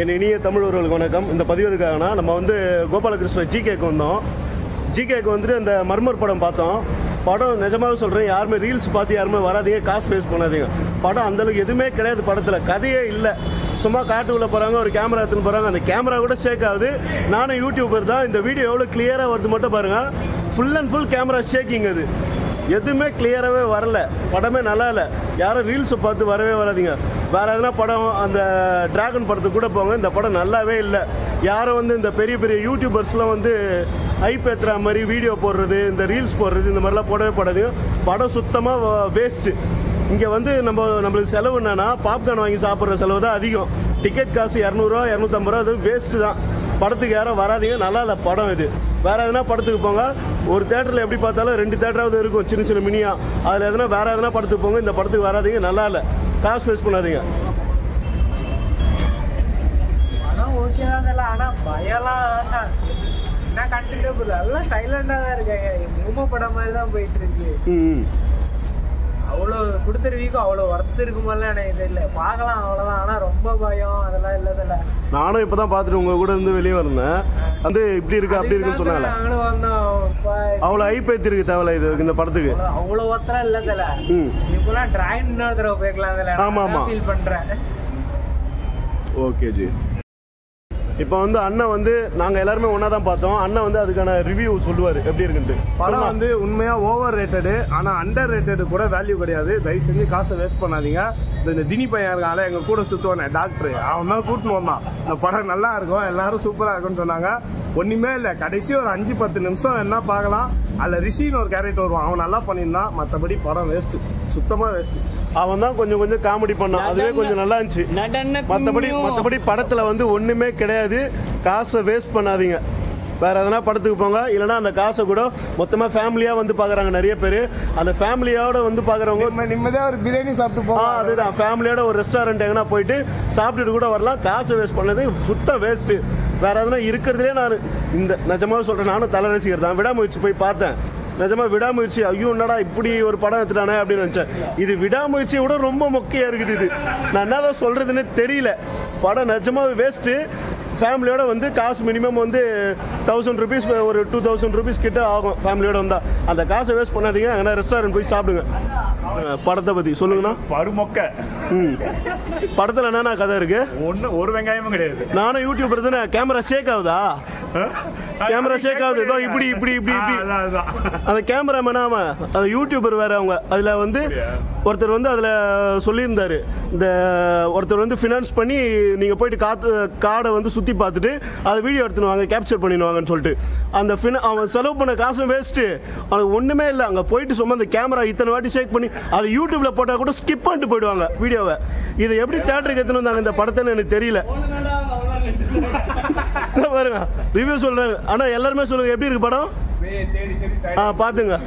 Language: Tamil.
என் இனிய தமிழ் உறவுகளுக்கு வணக்கம். இந்த பதிவுக்காகனா நம்ம வந்து கோபாலகிருஷ்ண ஜிகேக்கு வந்தோம். ஜிகேக்கு வந்துட்டு இந்த மர்மர் படம் பார்த்தோம். படம் நிஜமாவே சொல்கிறேன், யாருமே ரீல்ஸ் பார்த்து யாருமே வராதீங்க, காசு பேஸ் பண்ணாதீங்க. படம் அந்தளவுக்கு எதுவுமே கிடையாது, படத்தில் கதையே இல்லை. சும்மா காட்டுக்குள்ளே போகிறாங்க, ஒரு கேமரா எடுத்துன்னு போகிறாங்க, அந்த கேமரா கூட ஷேக் ஆகுது. நானும் யூடியூபர் தான், இந்த வீடியோ எவ்வளோ கிளியராக வருது மட்டும் பாருங்கள். Full and full camera shaking, அது எதுவுமே கிளியராகவே வரல. படமே நல்லா இல்லை. யாரும் ரீல்ஸை பார்த்து வரவே வராதிங்க. வேறு எதனா படம், அந்த டிராகன் படத்துக்கு கூட போங்க, இந்த படம் நல்லாவே இல்லை. யாரும் வந்து இந்த பெரிய பெரிய யூடியூபர்ஸ்லாம் வந்து ஹைப் ஏற்றுற மாதிரி வீடியோ போடுறது, இந்த ரீல்ஸ் போடுறது, இந்த மாதிரிலாம் போடவே படாதீங்க. படம் சுத்தமாக வேஸ்ட்டு. இங்கே வந்து நம்மளுக்கு செலவு என்னன்னா, பாப்கார்ன் வாங்கி சாப்பிட்ற செலவு தான் அதிகம். டிக்கெட் காசு 200 ரூபா 250 ரூபா, அது வேஸ்ட்டு தான். படத்துக்கு யாரும் வராதிங்க, நல்லா இல்லை படம் இது. வேறு எதனா படத்துக்கு போங்க. ஒரு தேட்டரில் எப்படி பார்த்தாலும் 2 தேட்டராவது இருக்கும், சின்ன சின்ன மினியாக. அதில் எதனா வேறு எதனா படத்துக்கு போங்க, இந்த படத்துக்கு வராதிங்க, நல்லா இல்லை. காசு வேஸ்ட் பண்ணாதீங்க. ஆனால் ஓகே தான் இல்லை, ஆனால் பயம்லாம் என்ன கன்சிடரபிள், எல்லாம் சைலண்டாக தான் இருக்காங்க. மூம படம் மாதிரி தான் போயிட்டு இருக்கு. அவ்வளோ கொடுத்துருவீக்கும் அவ்வளோ ஒர்த்து இருக்குமாலாம் எனக்கு தெரியல. பார்க்கலாம் அவ்வளோதான், ஆனால் ரொம்ப பயம் அதெல்லாம் இல்லதில்ல. நானும் இப்போ தான் பார்த்துட்டு உங்கள் கூட இருந்து வெளியே வந்தேன். வந்து இப்படி இருக்கு அப்படி இருக்குன்னு சொன்னாங்க. நாங்களும் வந்தோம். அவ்வளோ ஐப்பேத்தி இருக்கு தேவையில்ல இது இந்த படத்துக்கு. அவ்வளோ ஒர்த்தெல்லாம் இல்லதில்ல. இப்போலாம் டிராகன் இன்னொரு தடவை போய்க்கலாம் அதில். ஆமாம் ஆமாம், ஃபீல் பண்ணுறேன். Okay G. இப்போ வந்து அண்ணன் வந்து நாங்கள் எல்லாருமே ஒன்றா தான் பார்த்தோம். அண்ணன் வந்து அதுக்கான ரிவ்யூ சொல்லுவார் எப்படி இருக்குன்ட்டு. படம் வந்து உண்மையாக ஓவர் ரேட்டடு, ஆனால் அண்டர் ரேட்டடு கூட வேல்யூ கிடையாது. தயவு செஞ்சு காசை வேஸ்ட் பண்ணாதீங்க. இந்த தினி பையன் இருக்காங்களே, எங்கள் கூட சுற்றுவானே டாக்டர், அவன் தான் கூட்டின்னு வந்தான். இந்த படம் நல்லா இருக்கும், எல்லாரும் சூப்பராக இருக்குன்னு சொன்னாங்க. ஒன்றுமே இல்லை, கடைசி ஒரு 5-10 நிமிஷம் என்ன பார்க்கலாம். அதில் ரிஷின்னு ஒரு கேரக்டர் வருவான், அவன் நல்லா பண்ணியிருந்தான். மற்றபடி படம் வேஸ்ட்டு, சுத்தமாக வேஸ்ட்டு. அவன் தான் கொஞ்சம் கொஞ்சம் காமெடி பண்ணான், அதுவே கொஞ்சம் நல்லா இருந்துச்சு. மற்றபடி படத்தில் வந்து ஒன்றுமே கிடையாது. காசை வேஸ்ட் பண்ணாதீங்க. வேறு எதனா படத்துக்கு போங்க. இல்லைனா அந்த காசை கூட மொத்தமாக ஃபேமிலியாக வந்து பார்க்குறாங்க நிறைய பேர். அந்த ஃபேமிலியோட வந்து பார்க்குறவங்க நிம்மதியாக ஒரு பிரியாணி சாப்பிட்டு போவோம். அதுதான், ஃபேமிலியோட ஒரு ரெஸ்டாரண்ட் எங்கன்னா போயிட்டு சாப்பிட்டுட்டு கூட வரலாம். காசை வேஸ்ட் பண்ணது சுத்தம் வேஸ்ட்டு. வேறு எதனா இருக்கிறதுலே நான் இந்த நிஜமாக சொல்கிறேன், நானும் தலை ரசிகர் தான். விடாமுயற்சி போய் பார்த்தேன். நிஜமாக விடாமுயற்சி, ஐயோ என்னடா இப்படி ஒரு படம் எடுத்துட்டானே அப்படின்னு நினச்சேன். இது விடாமுயற்சியை விட ரொம்ப மொக்கையாக இருக்குது. இது நான் என்னதான் சொல்கிறதுன்னு தெரியல. படம் நிஜமாக வேஸ்ட்டு. ஃபேமிலியோட வந்து காசு மினிமம் வந்து 1000 ருபீஸ், ஒரு 2000 ருபீஸ் கிட்ட ஆகும் ஃபேமிலியோட வந்தால். அந்த காசை வேஸ்ட் பண்ணாதீங்க. அங்கே ரெஸ்டாரண்ட் போய் சாப்பிடுங்க. படத்தை பற்றி சொல்லுங்கண்ணா. பருமொக்க படத்தில் என்னென்ன கதை இருக்கு? ஒரு வெங்காயமும் கிடையாது. நானும் யூடியூபர் தானே. கேமரா ஷேக் ஆகுதா? கேமரா ஷேக் ஆகுது. ஏதோ இப்படி இப்படி இப்படி இப்படி. அந்த கேமராமேன் அவன், அது யூடியூபர் வேற. அவங்க அதில் வந்து ஒருத்தர் வந்து அதில் சொல்லியிருந்தாரு, இந்த ஒருத்தர் வந்து ஃபினான்ஸ் பண்ணி நீங்கள் போயிட்டு காடை வந்து சுற்றி பார்த்துட்டு அதை வீடியோ எடுத்துனுவாங்க, கேப்சர் பண்ணிடுவாங்கன்னு சொல்லிட்டு. அந்த அவன் செலவு பண்ண காசும் வேஸ்ட்டு. அவனுக்கு ஒன்றுமே இல்லை. அங்கே போயிட்டு சும்மா அந்த கேமரா இத்தனை வாட்டி ஷேக் பண்ணி அதை யூடியூப்பில் போட்டால் கூட ஸ்கிப் பண்ணிட்டு போயிடுவாங்க வீடியோவை. இதை எப்படி தேட்டருக்கு எடுத்துன்னு வந்தாங்க இந்த படத்தைன்னு எனக்கு தெரியல. பாருங்க ரிவ்யூ சொல்கிறாங்க. ஆனால் எல்லாருமே சொல்லுங்கள் எப்படி இருக்கு படம். பார்த்துங்க.